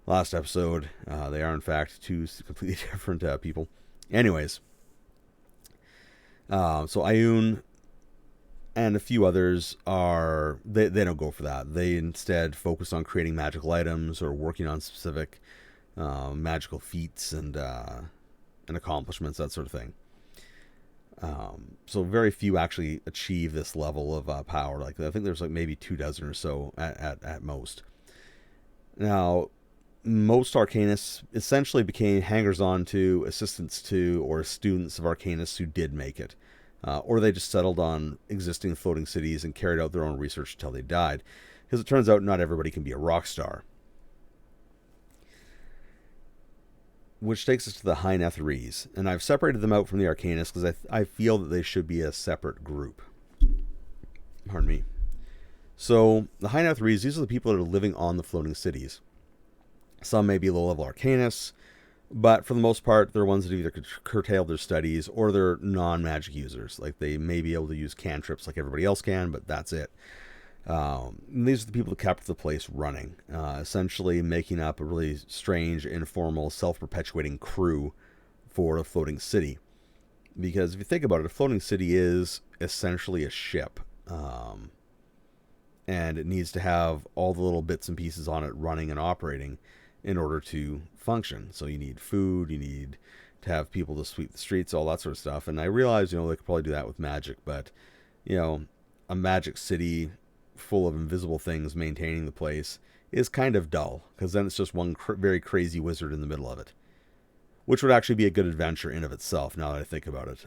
last episode. They are, in fact, two completely different people. Anyways, so Ioun and a few others they don't go for that. They instead focus on creating magical items or working on specific magical feats and accomplishments, that sort of thing. So very few actually achieve this level of power. Like I think there's like maybe 2 dozen or so at most. Now, most arcanists essentially became hangers on to, assistants to, or students of arcanists who did make it. Or they just settled on existing floating cities and carried out their own research until they died. Because it turns out not everybody can be a rock star. Which takes us to the High Netherese. And I've separated them out from the arcanists because I feel that they should be a separate group. Pardon me. So, the High Netherese, these are the people that are living on the floating cities. Some may be low-level arcanists, but for the most part, they're ones that either curtail their studies or they're non-magic users. Like, they may be able to use cantrips like everybody else can, but that's it. These are the people that kept the place running, essentially making up a really strange, informal, self-perpetuating crew for a floating city. Because if you think about it, a floating city is essentially a ship. And it needs to have all the little bits and pieces on it running and operating in order to function. So you need food, you need to have people to sweep the streets, all that sort of stuff. And I realize, they could probably do that with magic, but, a magic city full of invisible things maintaining the place is kind of dull, because then it's just one very crazy wizard in the middle of it, which would actually be a good adventure in of itself, now that I think about it.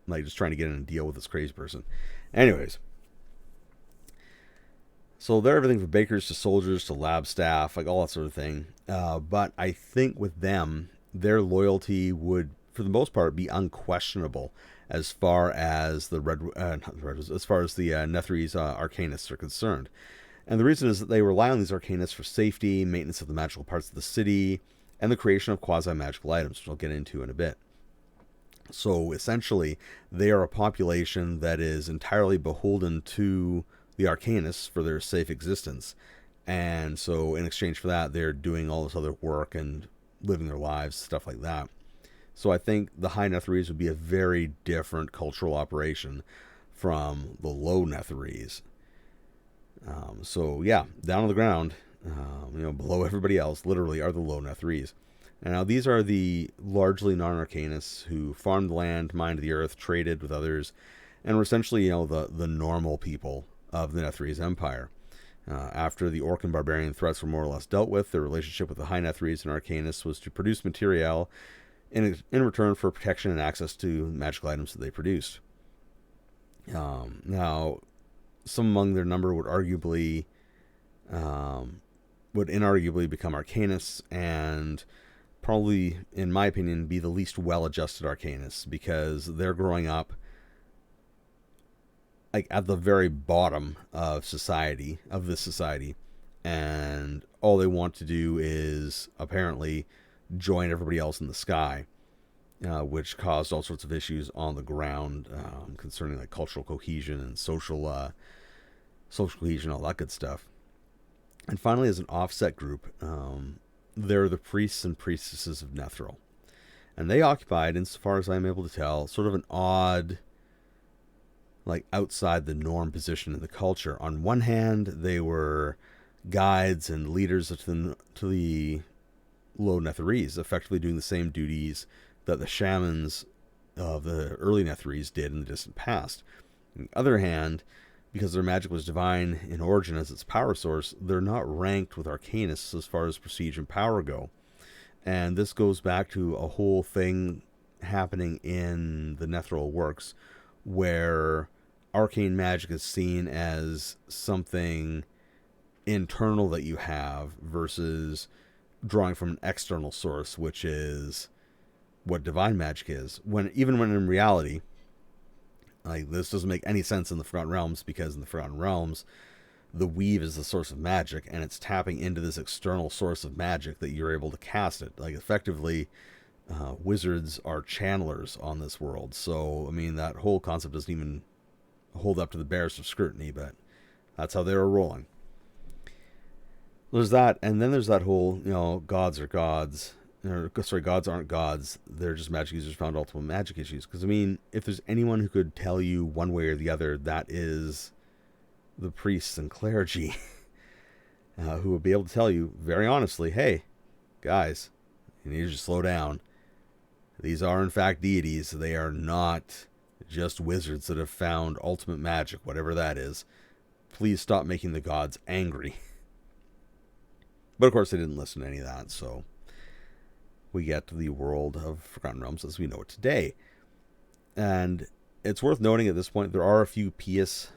Like just trying to get in and deal with this crazy person. Anyways, so they're everything from bakers to soldiers to lab staff, like all that sort of thing. But I think with them, their loyalty would, for the most part, be unquestionable as far as the Netherese arcanists are concerned. And the reason is that they rely on these arcanists for safety, maintenance of the magical parts of the city, and the creation of quasi-magical items, which I'll get into in a bit. So essentially, they are a population that is entirely beholden to the arcanists for their safe existence. And so in exchange for that, they're doing all this other work and living their lives, stuff like that. So I think the High Netherese would be a very different cultural operation from the Low Netherese. So yeah, down on the ground, below everybody else, literally are the Low Netherese. And now these are the largely non-arcanists who farmed the land, mined the earth, traded with others, and were essentially, the normal people of the Netherese Empire. After the Orc and Barbarian threats were more or less dealt with, their relationship with the High Netherese and Arcanists was to produce material in return for protection and access to magical items that they produced. Now, some among their number would inarguably become Arcanists, and probably, in my opinion, be the least well-adjusted Arcanists, because they're growing up like at the very bottom of this society, and all they want to do is apparently join everybody else in the sky, which caused all sorts of issues on the ground concerning like cultural cohesion and social cohesion, all that good stuff. And finally, as an offset group, they're the priests and priestesses of Netheril, and they occupied, insofar as I'm able to tell, sort of an odd, like outside the norm position in the culture. On one hand, they were guides and leaders to the Low Netherese, effectively doing the same duties that the shamans of the early Netherese did in the distant past. On the other hand, because their magic was divine in origin as its power source, they're not ranked with arcanists as far as prestige and power go. And this goes back to a whole thing happening in the Netheril works, where arcane magic is seen as something internal that you have versus drawing from an external source, which is what divine magic is. Even when in reality, like, this doesn't make any sense in the Forgotten Realms, because in the Forgotten Realms, the weave is the source of magic, and it's tapping into this external source of magic that you're able to cast it. Like, effectively, wizards are channelers on this world. So, I mean, that whole concept doesn't even hold up to the barest of scrutiny, but that's how they were rolling. There's that, and then there's that whole, gods are gods. Or, sorry, gods aren't gods. They're just magic users found ultimate magic issues. Because, I mean, if there's anyone who could tell you one way or the other, that is the priests and clergy, who would be able to tell you very honestly, hey, guys, you need to slow down. These are, in fact, deities. They are not just wizards that have found ultimate magic, whatever that is. Please stop making the gods angry. But of course, they didn't listen to any of that, so we get the world of Forgotten Realms as we know it today. And it's worth noting at this point there are a few pious,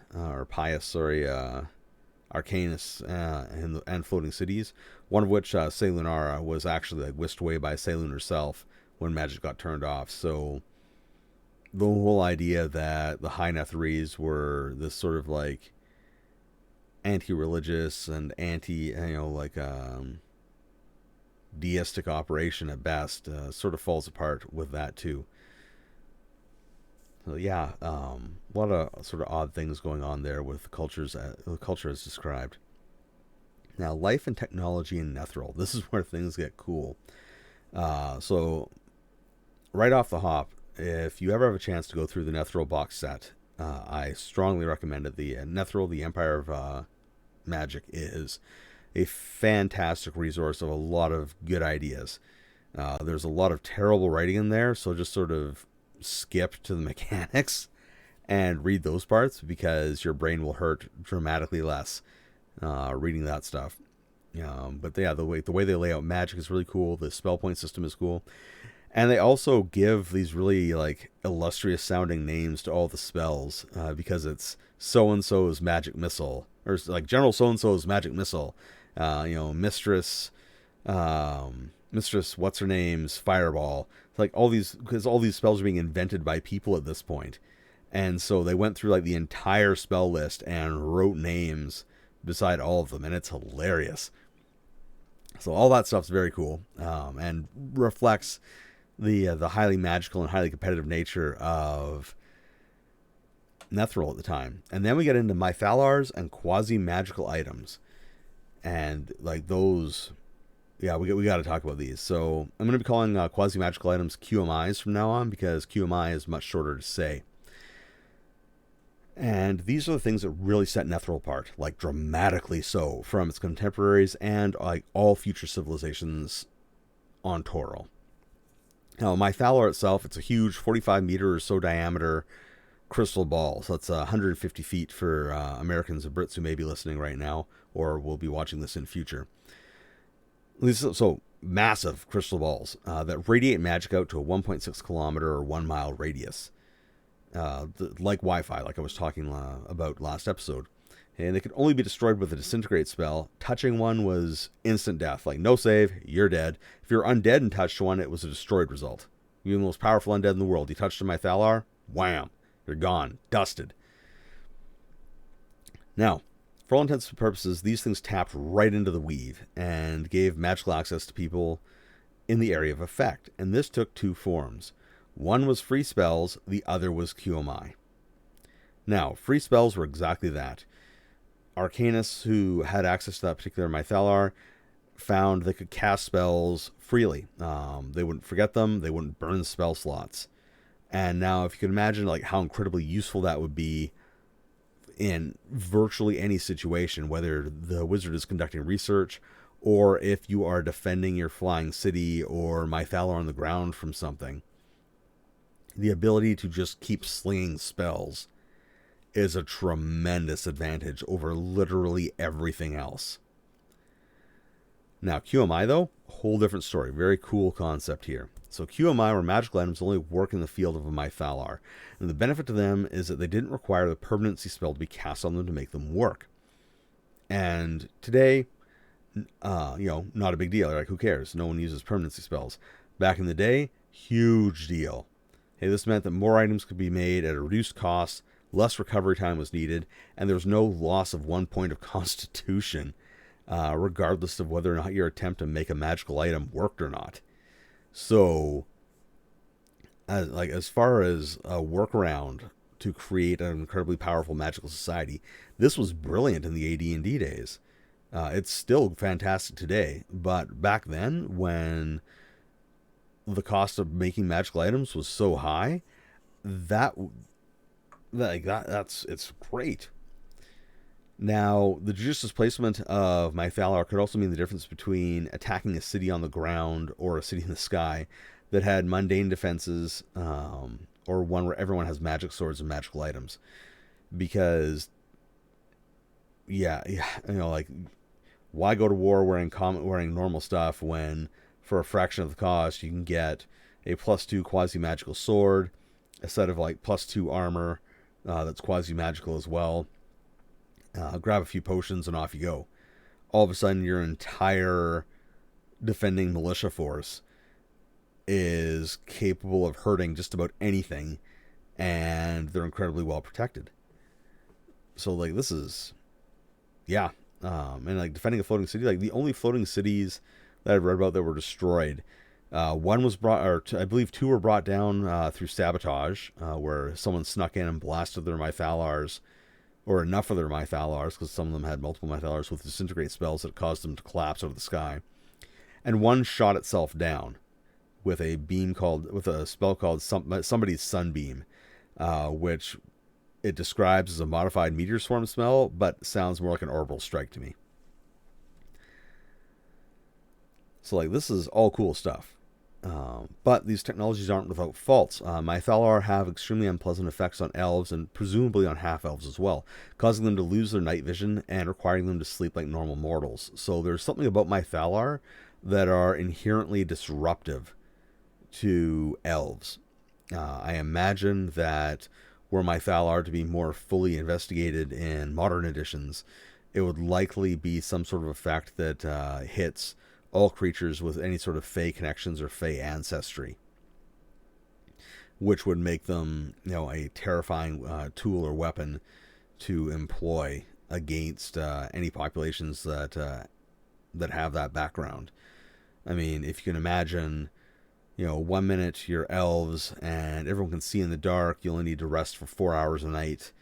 arcanists and floating cities. One of which, Selunara, was actually whisked away by Selun herself when magic got turned off. So the whole idea that the High Netherese were this sort of anti-religious and deistic operation at best sort of falls apart with that too. So yeah, a lot of sort of odd things going on there with the culture as described. Now, life and technology in Netheril. This is where things get cool. So right off the hop, if you ever have a chance to go through the Netheril box set, I strongly recommend it. The Netheril, the Empire of Magic, is a fantastic resource of a lot of good ideas. There's a lot of terrible writing in there, so just sort of skip to the mechanics and read those parts because your brain will hurt dramatically less reading that stuff. But yeah, the way they lay out magic is really cool. The spell point system is cool. And they also give these really illustrious sounding names to all the spells because it's so and so's magic missile, or General so and so's magic missile, Mistress, what's her name's fireball. It's because all these spells are being invented by people at this point, and so they went through the entire spell list and wrote names beside all of them, and it's hilarious. So all that stuff's very cool and reflects the highly magical and highly competitive nature of Netheril at the time. And then we get into mythalars and quasi-magical items. And those, yeah, we got to talk about these. So I'm going to be calling quasi-magical items QMIs from now on because QMI is much shorter to say. And these are the things that really set Netheril apart, dramatically so, from its contemporaries and all future civilizations on Toril. Now, mythalar itself, it's a huge 45 meter or so diameter crystal ball. So that's 150 feet for Americans and Brits who may be listening right now or will be watching this in future. So massive crystal balls that radiate magic out to a 1.6 kilometer or 1 mile radius. Like Wi-Fi, like I was talking about last episode. And they could only be destroyed with a disintegrate spell. Touching one was instant death. No save, you're dead. If you're undead and touched one, it was a destroyed result. You're the most powerful undead in the world. You touched a mythalar, wham, you're gone, dusted. Now, for all intents and purposes, these things tapped right into the weave and gave magical access to people in the area of effect. And this took two forms. One was free spells, the other was QMI. Now, free spells were exactly that. Arcanists who had access to that particular mythalar found they could cast spells freely. They wouldn't forget them. They wouldn't burn spell slots. And now, if you can imagine how incredibly useful that would be in virtually any situation, whether the wizard is conducting research or if you are defending your flying city or mythalar on the ground from something, the ability to just keep slinging spells is a tremendous advantage over literally everything else. Now, QMI, though, whole different story. Very cool concept here. So QMI were magical items only work in the field of a mythalar. And the benefit to them is that they didn't require the permanency spell to be cast on them to make them work. And today, not a big deal. Who cares? No one uses permanency spells. Back in the day, huge deal. Hey, this meant that more items could be made at a reduced cost, less recovery time was needed, and there was no loss of 1 point of constitution, regardless of whether or not your attempt to make a magical item worked or not. So, as far as a workaround to create an incredibly powerful magical society, this was brilliant in the AD&D days. It's still fantastic today, but back then, when the cost of making magical items was so high, that that's it's great. Now, the judicious placement of my Thalar could also mean the difference between attacking a city on the ground or a city in the sky that had mundane defenses, or one where everyone has magic swords and magical items. Because, yeah, like, why go to war wearing normal stuff when, for a fraction of the cost, you can get a +2 quasi magical sword, a set of like +2 armor that's quasi magical as well. Grab a few potions and off you go. All of a sudden, your entire defending militia force is capable of hurting just about anything, and they're incredibly well protected. So, like, this is, yeah. And, like, defending a floating city, like, the only floating cities that I've read about that were destroyed, one was brought, or I believe two were brought down through sabotage, where someone snuck in and blasted their Mythalars, or enough of their Mythalars, because some of them had multiple Mythalars with disintegrate spells that caused them to collapse out of the sky. And one shot itself down with a spell called somebody's Sunbeam, which it describes as a modified meteor swarm spell, but sounds more like an orbital strike to me. So, like, this is all cool stuff. But these technologies aren't without faults. Mythalar have extremely unpleasant effects on elves and presumably on half-elves as well, causing them to lose their night vision and requiring them to sleep like normal mortals. So there's something about Mythalar that are inherently disruptive to elves. I imagine that were Mythalar to be more fully investigated in modern editions, it would likely be some sort of effect that hits all creatures with any sort of Fey connections or Fey ancestry, which would make them, a terrifying tool or weapon to employ against any populations that have that background. I mean, if you can imagine, 1 minute you're elves and everyone can see in the dark, you only need to rest for 4 hours a night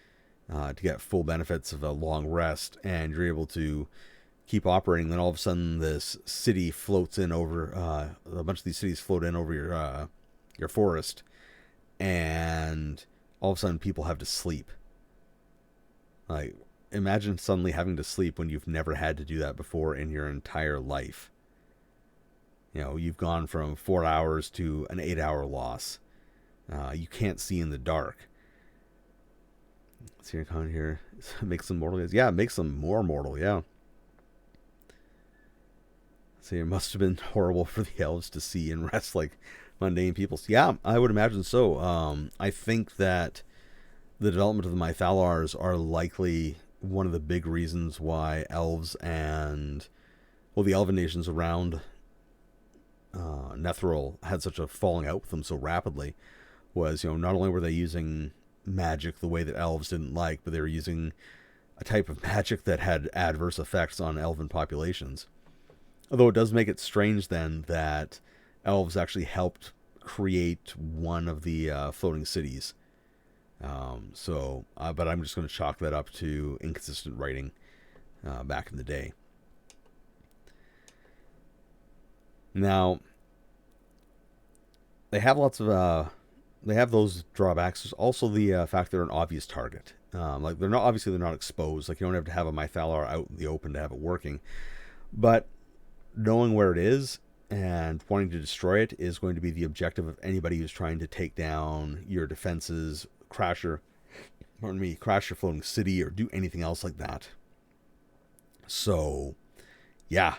to get full benefits of a long rest, and you're able to keep operating. Then all of a sudden, this city floats in over a bunch of these cities float in over your forest, and all of a sudden, people have to sleep. Like, imagine suddenly having to sleep when you've never had to do that before in your entire life. You've gone from 4 hours to an 8-hour loss. You can't see in the dark. Let's see your comment here. Makes them mortal. Yeah, it makes them more mortal. Yeah. So it must have been horrible for the elves to see and rest like mundane people. Yeah, I would imagine so. I think that the development of the Mythalars are likely one of the big reasons why elves and, well, the elven nations around Netheril had such a falling out with them so rapidly. Was, not only were they using magic the way that elves didn't like, but they were using a type of magic that had adverse effects on elven populations. Although it does make it strange then that elves actually helped create one of the floating cities. But I'm just going to chalk that up to inconsistent writing back in the day. Now, they have they have those drawbacks. There's also the fact they're an obvious target. Like, they're not exposed. Like, you don't have to have a Mythalar out in the open to have it working. But knowing where it is and wanting to destroy it is going to be the objective of anybody who's trying to take down your defenses, crash your floating city, or do anything else like that. So, yeah,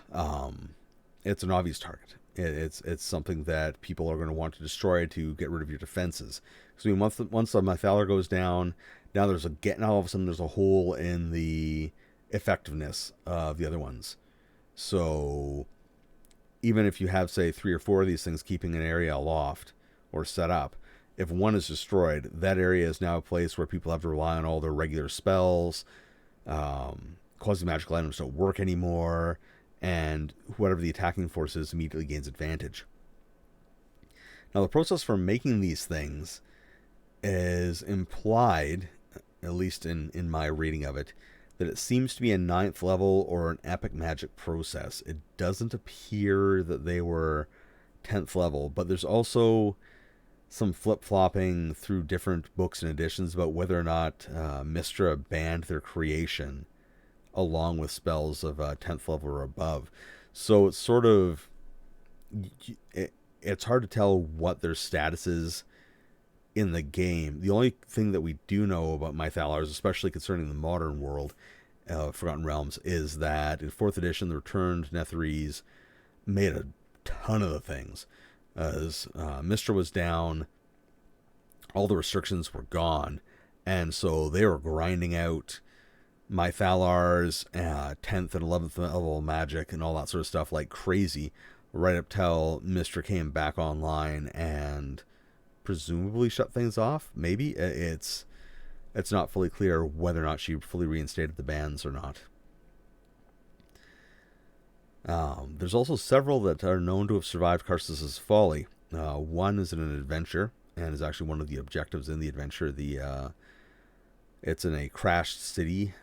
it's an obvious target. It's something that people are going to want to destroy to get rid of your defenses. So, I mean, once the Mythalar goes down, now all of a sudden there's a hole in the effectiveness of the other ones. So even if you have, say, 3 or 4 of these things keeping an area aloft or set up, if one is destroyed, that area is now a place where people have to rely on all their regular spells. Quasi-magical items don't work anymore, and whatever the attacking force is immediately gains advantage. Now, the process for making these things is implied, at least in my reading of it, that it seems to be a ninth level or an epic magic process. It doesn't appear that they were 10th level, but there's also some flip-flopping through different books and editions about whether or not Mistra banned their creation along with spells of 10th level or above. So it's sort of it's hard to tell what their status is in the game. The only thing that we do know about Mythalars, especially concerning the modern world, Forgotten Realms, is that in 4th edition, the returned Netherese made a ton of the things. As Mistra was down, all the restrictions were gone, and so they were grinding out Mythalars, 10th and 11th level magic, and all that sort of stuff like crazy, right up till Mistra came back online and presumably shut things off. Maybe it's not fully clear whether or not she fully reinstated the bans or not. There's also several that are known to have survived Karsus's folly. One is in an adventure and is actually one of the objectives in the adventure. It's in a crashed city,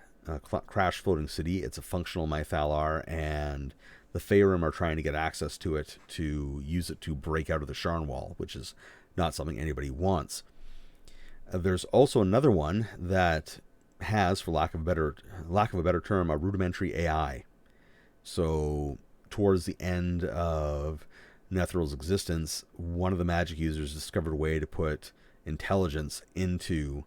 crash floating city. It's a functional Mythalar, and the Faerun are trying to get access to it to use it to break out of the Sharn Wall, which is not something anybody wants. There's also another one that has, for lack of a better term, a rudimentary AI. So towards the end of Netheril's existence, one of the magic users discovered a way to put intelligence into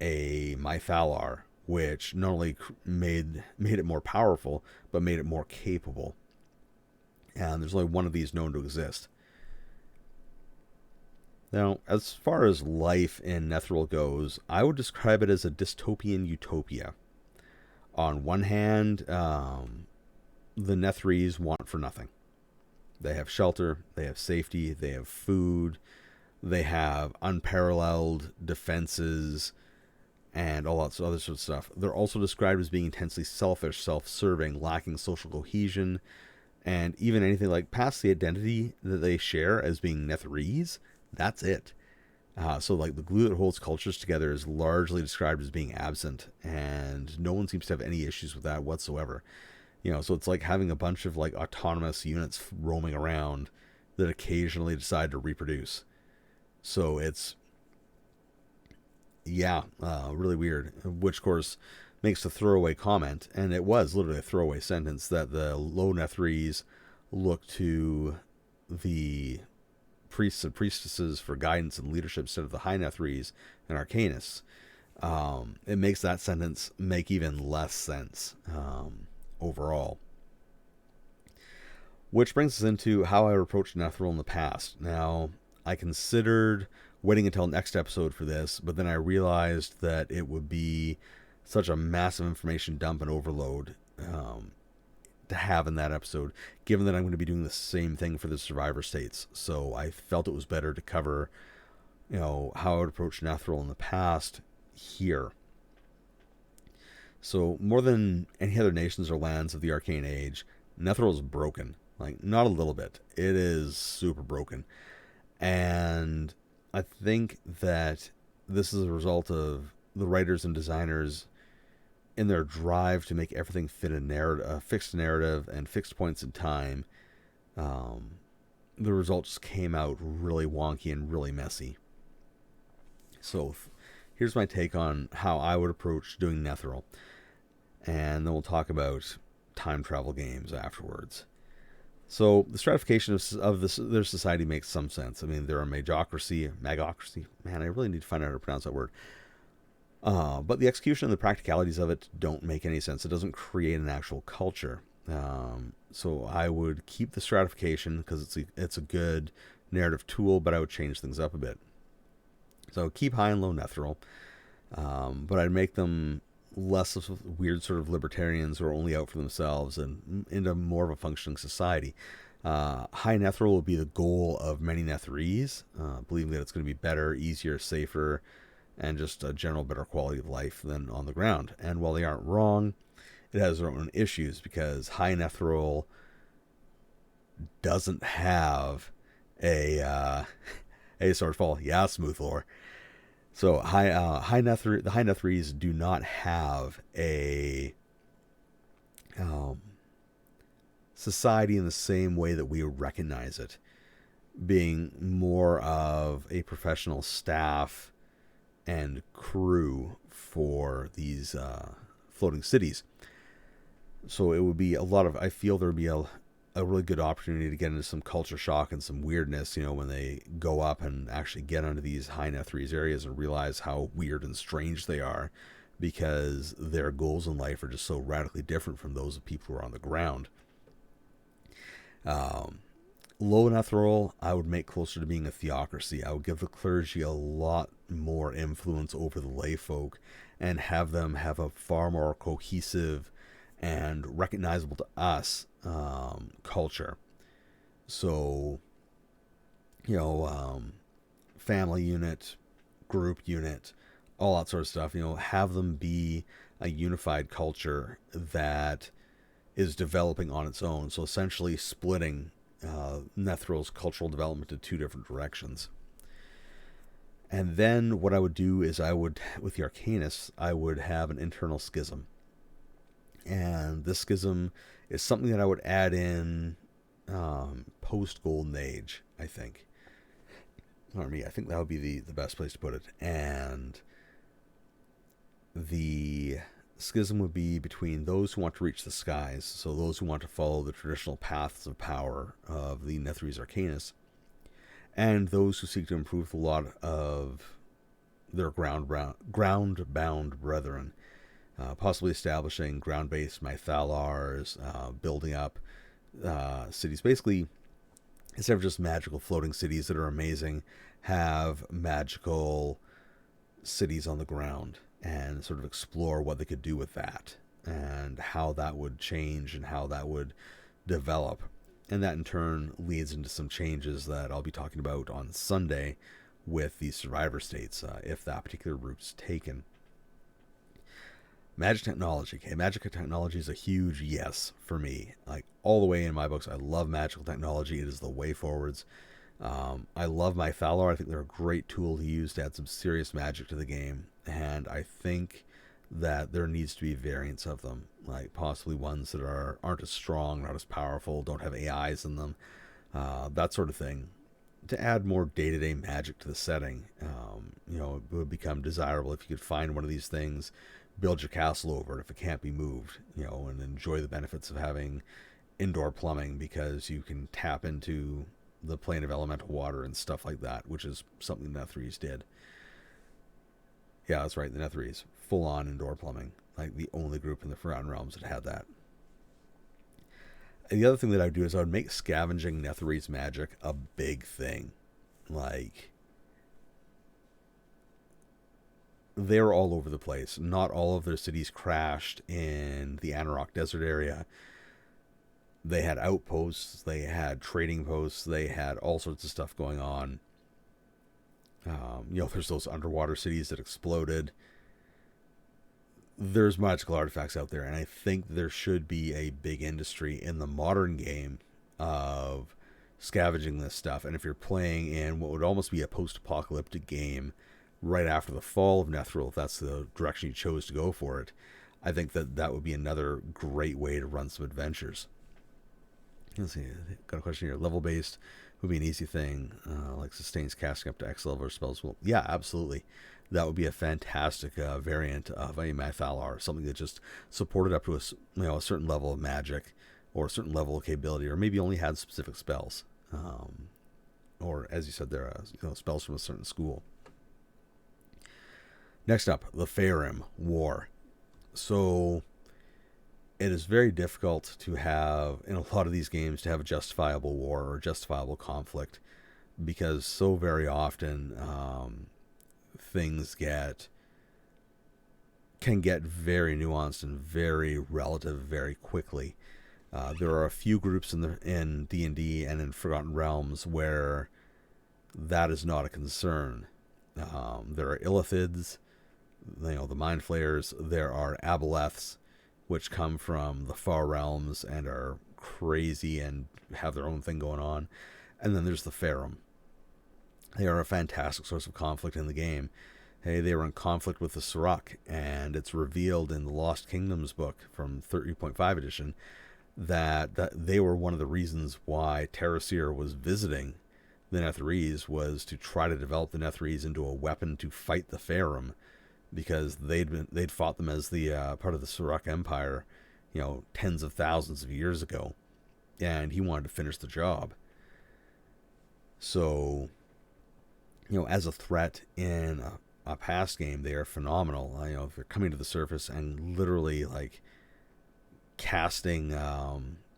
a Mythalar, which not only made it more powerful, but made it more capable. And there's only one of these known to exist. Now, as far as life in Netheril goes, I would describe it as a dystopian utopia. On one hand, the Netherese want for nothing. They have shelter, they have safety, they have food, they have unparalleled defenses, and all that other sort of stuff. They're also described as being intensely selfish, self-serving, lacking social cohesion, and even anything like past the identity that they share as being Netherese, that's it. So like the glue that holds cultures together is largely described as being absent, and no one seems to have any issues with that whatsoever. So it's like having a bunch of like autonomous units roaming around that occasionally decide to reproduce. So it's really weird, which of course makes a throwaway comment, and it was literally a throwaway sentence, that the low Netherese look to the priests and priestesses for guidance and leadership instead of the high Netherese and arcanists. It makes that sentence make even less sense overall. Which brings us into how I approached Netheril in the past. Now, I considered waiting until next episode for this, but then I realized that it would be such a massive information dump and overload to have in that episode, given that I'm going to be doing the same thing for the Survivor States. So I felt it was better to cover, how I would approach Netheril in the past here. So more than any other nations or lands of the Arcane Age, Netheril is broken. Like, not a little bit. It is super broken. And I think that this is a result of the writers and designers in their drive to make everything fit a fixed narrative and fixed points in time. The results came out really wonky and really messy. So here's my take on how I would approach doing Netheril, and then we'll talk about time travel games afterwards. So the stratification of their society makes some sense. I mean, they're a magocracy. Man, I really need to find out how to pronounce that word. But the execution and the practicalities of it don't make any sense. It doesn't create an actual culture. So I would keep the stratification because it's a good narrative tool, but I would change things up a bit. So keep high and low Netheril, but I'd make them less of weird sort of libertarians who are only out for themselves and into more of a functioning society. High Netheril will be the goal of many Netherese, believing that it's going to be better, easier, safer, and just a general better quality of life than on the ground. And while they aren't wrong, it has their own issues, because High Netheril doesn't have a sword fall. Yeah, smooth lore. So the High Netherese do not have a um, society in the same way that we recognize it, being more of a professional staff and crew for these floating cities. So it would be a lot of. I feel there would be a really good opportunity to get into some culture shock and some weirdness, when they go up and actually get onto these high Netherese areas and realize how weird and strange they are, because their goals in life are just so radically different from those of people who are on the ground. Um, Low Netheril, I would make closer to being a theocracy. I would give the clergy a lot more influence over the lay folk and have them have a far more cohesive and recognizable to us culture. So, you know, family unit, group unit, all that sort of stuff, have them be a unified culture that is developing on its own. So essentially splitting Netheril's cultural development in two different directions. And then what I would do is with the Arcanists, I would have an internal schism. And this schism is something that I would add in post Golden Age, I think. Or me, I think that would be the best place to put it. And the schism would be between those who want to reach the skies, so those who want to follow the traditional paths of power of the Netherese Arcanists, and those who seek to improve the lot of their ground-bound brethren, possibly establishing ground-based mythalars, building up cities. Basically, instead of just magical floating cities that are amazing, have magical cities on the ground and sort of explore what they could do with that and how that would change and how that would develop. And that in turn leads into some changes that I'll be talking about on Sunday with the survivor states, if that particular route's taken. Magic technology. Okay, magic technology is a huge yes for me. Like, all the way in my books, I love magical technology. It is the way forwards. I love my Thalar. I think they're a great tool to use to add some serious magic to the game. And I think that there needs to be variants of them, like possibly ones that aren't as strong, not as powerful, don't have AIs in them, that sort of thing, to add more day-to-day magic to the setting. It would become desirable if you could find one of these things, build your castle over it if it can't be moved, and enjoy the benefits of having indoor plumbing because you can tap into the plane of elemental water and stuff like that, which is something the Netherese did. Yeah, that's right, the Netherese. Full-on indoor plumbing. Like, the only group in the Forgotten Realms that had that. And the other thing that I would do is I would make scavenging Netherese magic a big thing. Like, they're all over the place. Not all of their cities crashed in the Anarok Desert area. They had outposts, they had trading posts, they had all sorts of stuff going on. There's those underwater cities that exploded. There's magical artifacts out there, and I think there should be a big industry in the modern game of scavenging this stuff. And if you're playing in what would almost be a post-apocalyptic game right after the fall of Netheril, if that's the direction you chose to go for it, I think that would be another great way to run some adventures. Let's see, got a question here. Level based would be an easy thing, like sustains casting up to X level or spells. Well, yeah, absolutely. That would be a fantastic variant of a Mythalar, something that just supported up to a certain level of magic or a certain level of capability, or maybe only had specific spells, or as you said, there are spells from a certain school. Next up, the Faerûn War. So it is very difficult to have, in a lot of these games, to have a justifiable war or justifiable conflict, because so very often things can get very nuanced and very relative very quickly. There are a few groups in D&D and in Forgotten Realms where that is not a concern. There are Illithids, the Mind Flayers. There are Aboleths, which come from the Far Realms and are crazy and have their own thing going on. And then there's the Faerûn. They are a fantastic source of conflict in the game. Hey, they were in conflict with the Suruk, and it's revealed in the Lost Kingdoms book from 3.5 edition that they were one of the reasons why Terrasir was visiting the Netherese, was to try to develop the Netherese into a weapon to fight the Faerûn, because they'd fought them as the part of the Suruk Empire, tens of thousands of years ago, and he wanted to finish the job. So, as a threat in a past game, they are phenomenal. If they're coming to the surface and literally like casting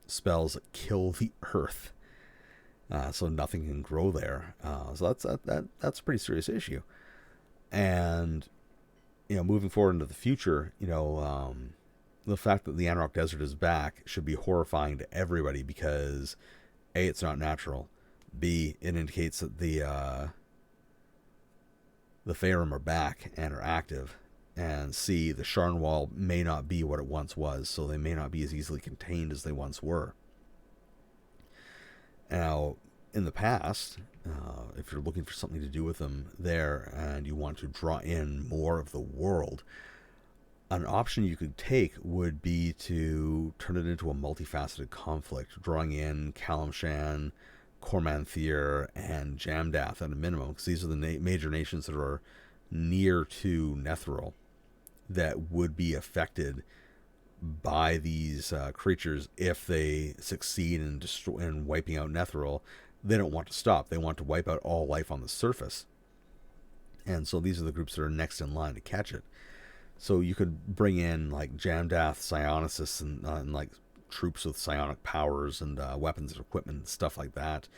spells that kill the earth, so nothing can grow there. So that's a pretty serious issue. And moving forward into the future, the fact that the Anarok Desert is back should be horrifying to everybody, because A, it's not natural. B, it indicates that the Faerûn are back and are active. And C, the Sharnwall may not be what it once was, so they may not be as easily contained as they once were. Now, in the past, if you're looking for something to do with them there and you want to draw in more of the world, an option you could take would be to turn it into a multifaceted conflict, drawing in Kalimshan, Cormanthir, and Jamdath at a minimum, because these are the major nations that are near to Netheril that would be affected by these creatures if they succeed in wiping out Netheril. They don't want to stop. They want to wipe out all life on the surface. And so these are the groups that are next in line to catch it. So you could bring in like Jamdath, Psionicis, and like troops with psionic powers and weapons and equipment and stuff like that.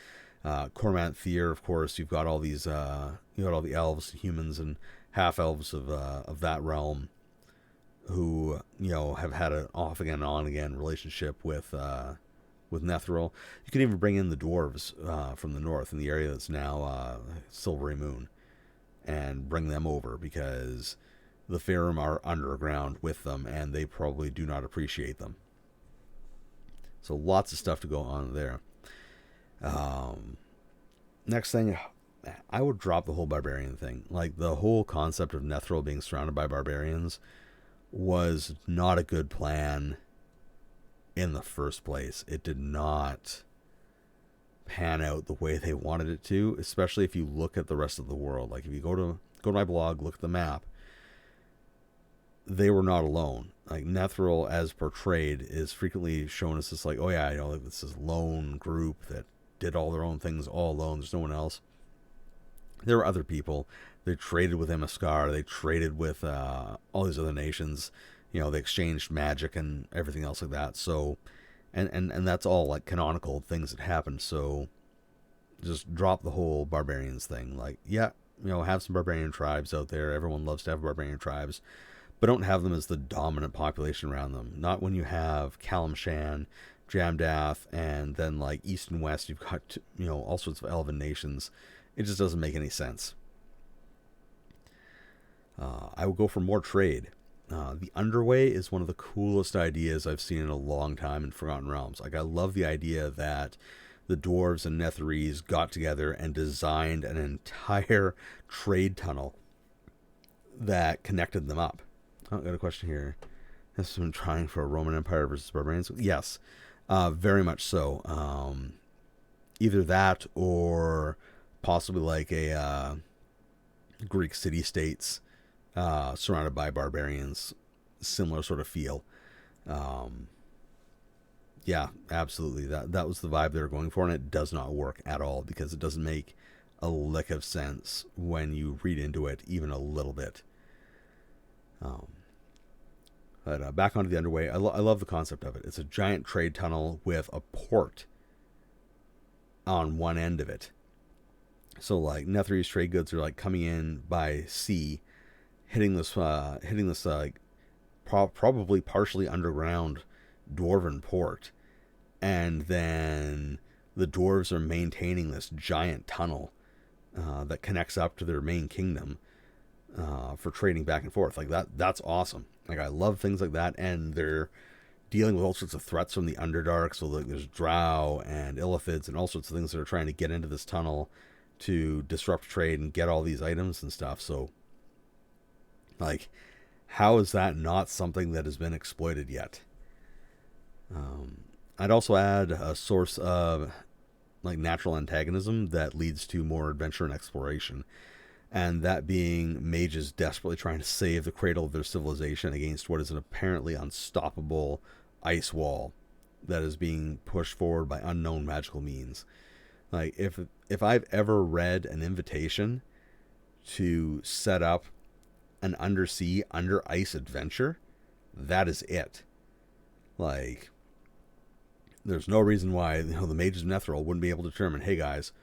Cormanthir, of course, you've got all these, you got all the elves, humans, and half elves of that realm, who have had an off again, on again relationship with Netheril. You can even bring in the dwarves from the north in the area that's now Silvery Moon, and bring them over, because the Faerûn are underground with them, and they probably do not appreciate them. So lots of stuff to go on there. Next thing, I would drop the whole barbarian thing. Like, the whole concept of Netheril being surrounded by barbarians was not a good plan in the first place. It did not pan out the way they wanted it to, especially if you look at the rest of the world. Like, if you go to my blog, look at the map, they were not alone. Like, Netheril, as portrayed, is frequently shown as this, like, oh yeah, like this is lone group that did all their own things all alone. There's no one else. There were other people. They traded with Emaskar. They traded with all these other nations. They exchanged magic and everything else like that. So, and that's all like canonical things that happened. So, just drop the whole barbarians thing. Like, yeah, have some barbarian tribes out there. Everyone loves to have barbarian tribes, but don't have them as the dominant population around them. Not when you have Kalimshan, Jamdath, and then like east and west, you've got all sorts of elven nations. It just doesn't make any sense. I would go for more trade. The Underway is one of the coolest ideas I've seen in a long time in Forgotten Realms. Like, I love the idea that the dwarves and Netherese got together and designed an entire trade tunnel that connected them up. Oh, I got a question here. Has been trying for a Roman Empire versus barbarians? Yes, very much so. Either that, or possibly like a Greek city-states surrounded by barbarians, similar sort of feel. Yeah, absolutely. That was the vibe they were going for, and it does not work at all, because it doesn't make a lick of sense when you read into it even a little bit. But back onto the Underway, I love the concept of it. It's a giant trade tunnel with a port on one end of it. So like Netherese trade goods are like coming in by sea, hitting this like probably partially underground dwarven port, and then the dwarves are maintaining this giant tunnel that connects up to their main kingdom for trading back and forth. Like that's awesome. Like, I love things like that, and they're dealing with all sorts of threats from the Underdark. So like there's drow and illithids and all sorts of things that are trying to get into this tunnel to disrupt trade and get all these items and stuff. So Like, how is that not something that has been exploited yet? I'd also add a source of like natural antagonism that leads to more adventure and exploration, and that being mages desperately trying to save the cradle of their civilization against what is an apparently unstoppable ice wall that is being pushed forward by unknown magical means. Like if I've ever read an invitation to set up an undersea under ice adventure, that is it. Like there's no reason why the mages of Netheril wouldn't be able to determine, hey guys,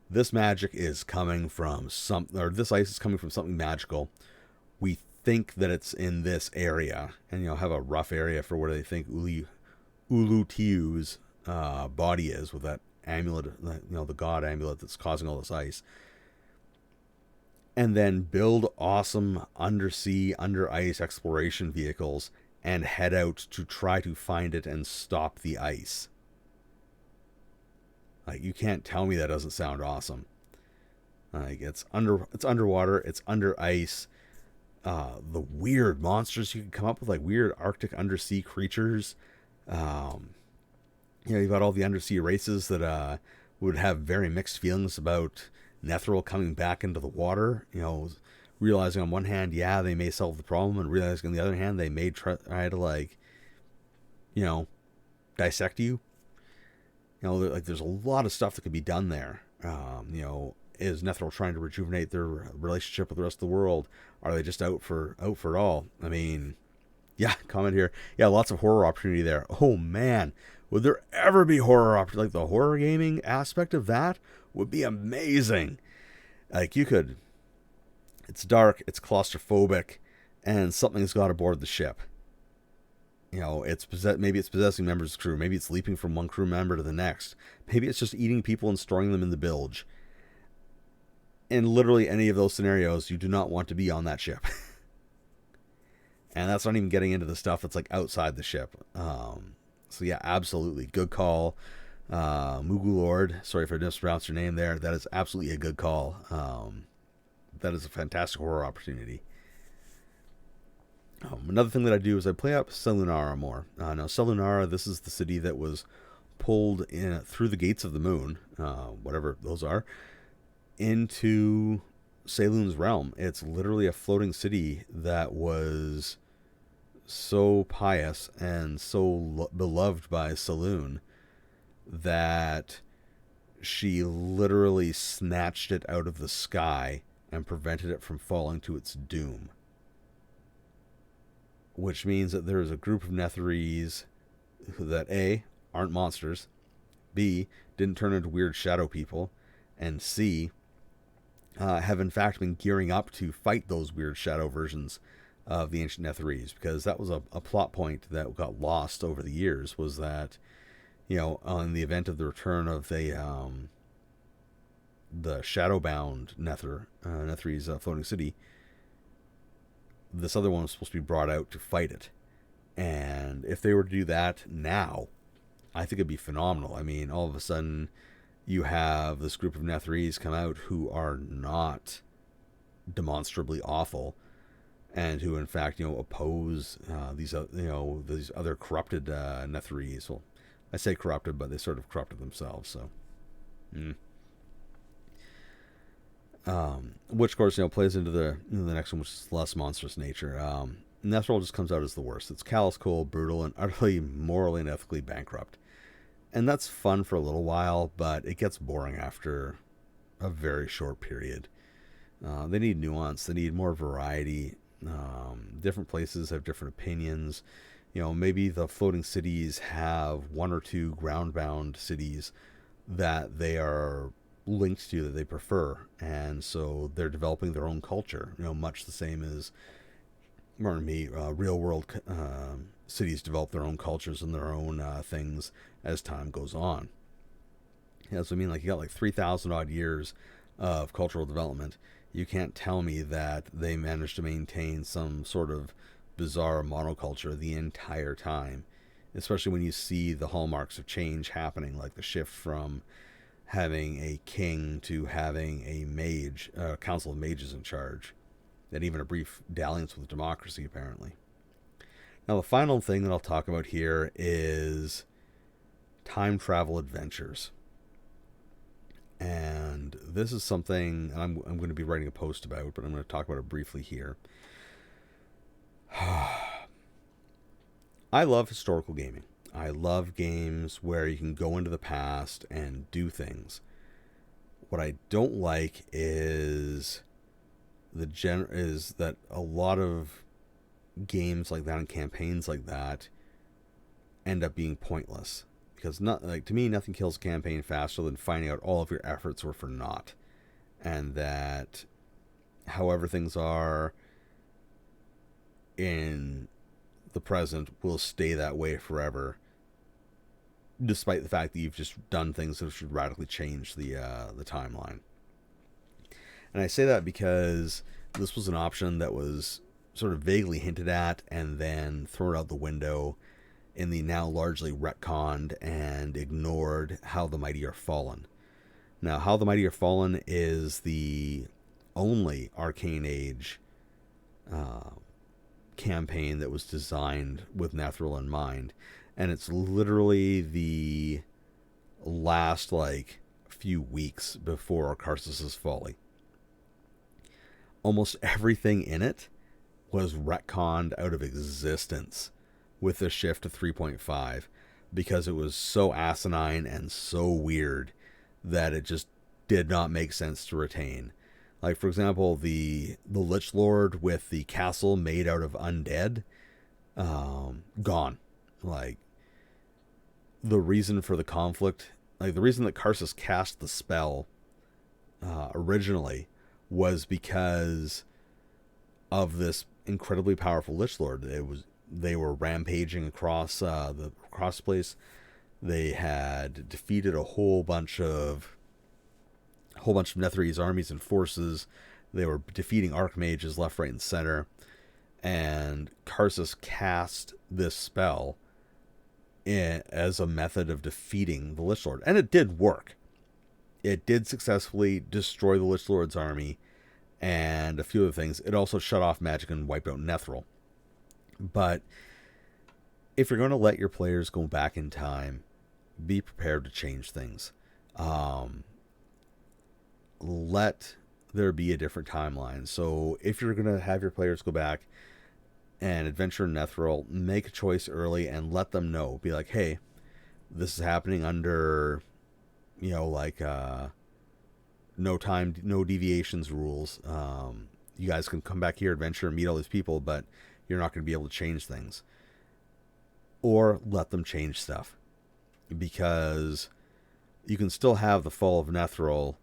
this magic is coming from or this ice is coming from something magical. We think that it's in this area, and have a rough area for where they think Ulutiu's body is with that amulet, the god amulet that's causing all this ice, and then build awesome undersea, under ice exploration vehicles and head out to try to find it and stop the ice. Like, you can't tell me that doesn't sound awesome. Like, it's underwater, it's under ice. The weird monsters you can come up with, like weird Arctic undersea creatures. You've got all the undersea races that would have very mixed feelings about Netheril coming back into the water. Realizing on one hand, yeah, they may solve the problem, and realizing on the other hand, they may try to dissect you. Like there's a lot of stuff that could be done there. Is Netheril trying to rejuvenate their relationship with the rest of the world? Are they just out for it all? I mean, yeah, comment here. Yeah, lots of horror opportunity there. Oh man, would there ever be horror opportunity? Like the horror gaming aspect of that would be amazing. Like it's dark, it's claustrophobic, and something's got aboard the ship. Maybe it's possessing members of the crew. Maybe it's leaping from one crew member to the next. Maybe it's just eating people and storing them in the bilge. In literally any of those scenarios, you do not want to be on that ship. And that's not even getting into the stuff that's like outside the ship. So yeah, absolutely. Good call. Mugu Lord. Sorry if I mispronounced your name there. That is absolutely a good call. That is a fantastic horror opportunity. Another thing that I do is I play up Selunara more. Now, Selunara, this is the city that was pulled in through the gates of the moon, whatever those are, into Selûne's realm. It's literally a floating city that was so pious and so beloved by Selûne that she literally snatched it out of the sky and prevented it from falling to its doom. Which means that there is a group of Netherese that A, aren't monsters, B, didn't turn into weird shadow people, and C, have in fact been gearing up to fight those weird shadow versions of the ancient Netherese, because that was a plot point that got lost over the years, was that, on the event of the return of the shadowbound Netherese floating city, this other one was supposed to be brought out to fight it. And if they were to do that now, I think it'd be phenomenal. I mean, all of a sudden, you have this group of Netherese come out who are not demonstrably awful, and who, in fact, oppose these other corrupted Netherese. Well, I say corrupted, but they sort of corrupted themselves. So, which of course plays into the next one, which is less monstrous nature. Netheril just comes out as the worst. It's callous, cold, brutal, and utterly morally and ethically bankrupt. And that's fun for a little while, but it gets boring after a very short period. They need nuance. They need more variety. Different places have different opinions. Maybe the floating cities have one or two ground-bound cities that they are linked to, that they prefer, and so they're developing their own culture. Much the same as, real world cities develop their own cultures and their own things as time goes on. So you got like 3,000 odd years of cultural development. You can't tell me that they managed to maintain some sort of bizarre monoculture the entire time, especially when you see the hallmarks of change happening, like the shift from having a king to having a mage, council of mages in charge. and even a brief dalliance with democracy, apparently. Now, the final thing that I'll talk about here is time travel adventures. And this is something I'm going to be writing a post about, but I'm going to talk about it briefly here. I love historical gaming. I love games where you can go into the past and do things. What I don't like is that a lot of games like that and campaigns like that end up being pointless. Because to me, nothing kills a campaign faster than finding out all of your efforts were for naught, and that however things are in the present will stay that way forever, despite the fact that you've just done things that should radically change the timeline. And I say that because this was an option that was sort of vaguely hinted at and then thrown out the window in the now largely retconned and ignored How the Mighty Are Fallen. Now, How the Mighty Are Fallen is the only Arcane Age campaign that was designed with Netheril in mind, and it's literally the last few weeks before Karsus's folly. Almost everything in it was retconned out of existence with the shift to 3.5 because it was so asinine and so weird that it just did not make sense to retain. Like, for example, the Lich Lord with the castle made out of undead, gone. Like, the reason for the conflict, the reason that Karsus cast the spell originally was because of this incredibly powerful Lich Lord. They were rampaging across the place. They had defeated a whole bunch of Netherese armies and forces. They were defeating archmages left, right, and center. And Karsus cast this spell as a method of defeating the Lich Lord. And it did work. It did successfully destroy the Lich Lord's army and a few other things. It also shut off magic and wiped out Netheril. But if you're going to let your players go back in time, be prepared to change things. Let there be a different timeline. So if you're going to have your players go back and adventure in Netheril, make a choice early and let them know. Be like, hey, this is happening under, no deviations rules. You guys can come back here, adventure, and meet all these people, but you're not going to be able to change things. Or let them change stuff. Because you can still have the fall of Netheril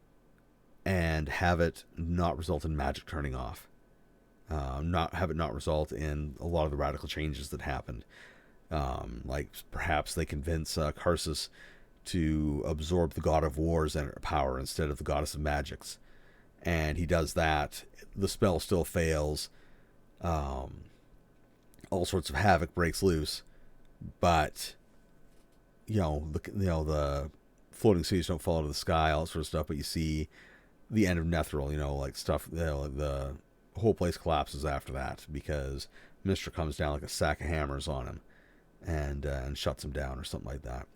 and have it not result in magic turning off. Not result in a lot of the radical changes that happened. Like perhaps they convince Karsus to absorb the God of War's power instead of the Goddess of Magics. And he does that. The spell still fails. All sorts of havoc breaks loose. But, the floating cities don't fall out of the sky, all that sort of stuff. But you see the end of Netheril, stuff, the whole place collapses after that because Mister comes down like a sack of hammers on him and shuts him down or something like that.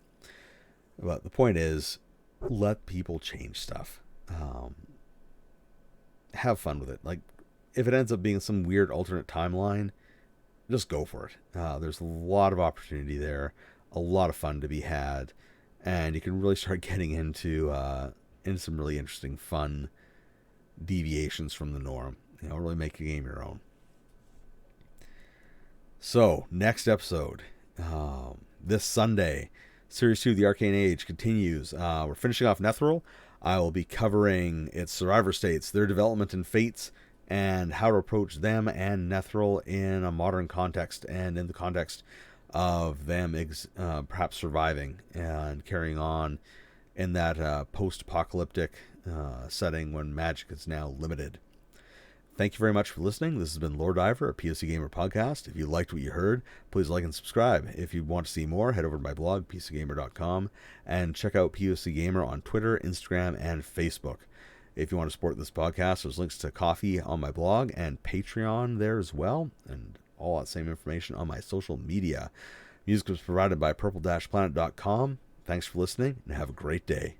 But the point is, let people change stuff. Have fun with it. Like, if it ends up being some weird alternate timeline, just go for it. There's a lot of opportunity there, a lot of fun to be had, and you can really start getting into some really interesting, fun deviations from the norm. Really make a game your own. So, next episode, this Sunday, Series 2 of the Arcane Age continues. We're finishing off Netheril. I will be covering its survivor states, their development and fates, and how to approach them and Netheril in a modern context and in the context of them perhaps surviving and carrying on in that post-apocalyptic setting when magic is now limited. Thank you very much for listening. This has been Lord Diver, a POCGamer podcast. If you liked what you heard, please like and subscribe. If you want to see more, head over to my blog, POCGamer.com, and check out POCGamer on Twitter, Instagram, and Facebook. If you want to support this podcast, there's links to coffee on my blog and Patreon there as well, and all that same information on my social media. Music was provided by purple-planet.com. Thanks for listening, and have a great day.